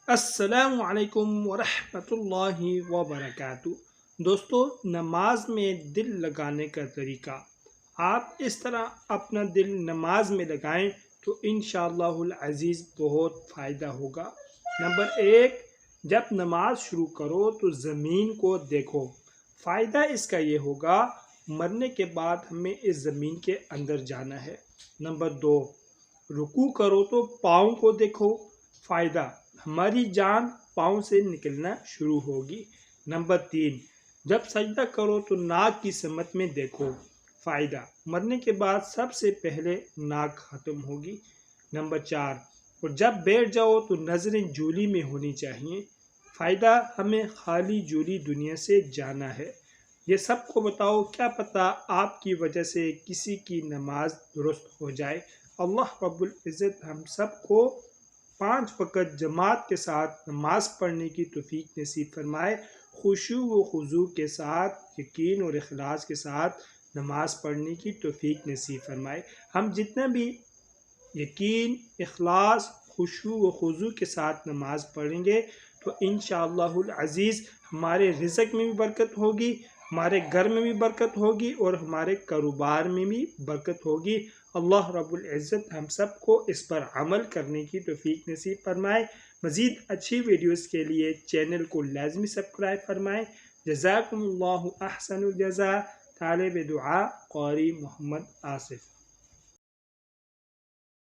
السلام علیکم ورحمۃ اللہ وبرکاتہ۔ دوستو، نماز میں دل لگانے کا طریقہ، آپ اس طرح اپنا دل نماز میں لگائیں تو انشاءاللہ العزیز بہت فائدہ ہوگا۔ نمبر 1، جب نماز شروع کرو تو زمین کو دیکھو۔ فائدہ اس کا یہ ہوگا، مرنے کے بعد ہمیں اس زمین کے اندر جانا ہے۔ نمبر 2، رکوع کرو تو پاؤں کو دیکھو۔ فائدہ، ہماری جان پاؤں سے نکلنا شروع ہوگی۔ نمبر 3، جب سجدہ کرو تو ناک کی سمت میں دیکھو۔ فائدہ، مرنے کے بعد سب سے پہلے ناک ختم ہوگی۔ نمبر 4، اور جب بیٹھ جاؤ تو نظریں جولی میں ہونی چاہیے۔ فائدہ، ہمیں خالی جولی دنیا سے جانا ہے۔ یہ سب کو بتاؤ، کیا پتہ آپ کی وجہ سے کسی کی نماز درست ہو جائے۔ اللہ رب العزت ہم سب کو 5 وقت جماعت کے ساتھ نماز پڑھنے کی توفیق نصیب فرمائے۔ خشوع و خضوع کے ساتھ، یقین اور اخلاص کے ساتھ نماز پڑھنے کی توفیق نصیب فرمائے۔ ہم جتنا بھی یقین، اخلاص، خشوع و خضوع کے ساتھ نماز پڑھیں گے تو انشاءاللہ العزیز ہمارے رزق میں بھی برکت ہوگی، ہمارے گھر میں بھی برکت ہوگی اور ہمارے کاروبار میں بھی برکت ہوگی۔ اللہ رب العزت ہم سب کو اس پر عمل کرنے کی توفیق نصیب فرمائے۔ مزید اچھی ویڈیوز کے لیے چینل کو لازمی سبسکرائب فرمائیں۔ جزاکم اللہ احسن الجزاء۔ طالب دعا قاری محمد آصف۔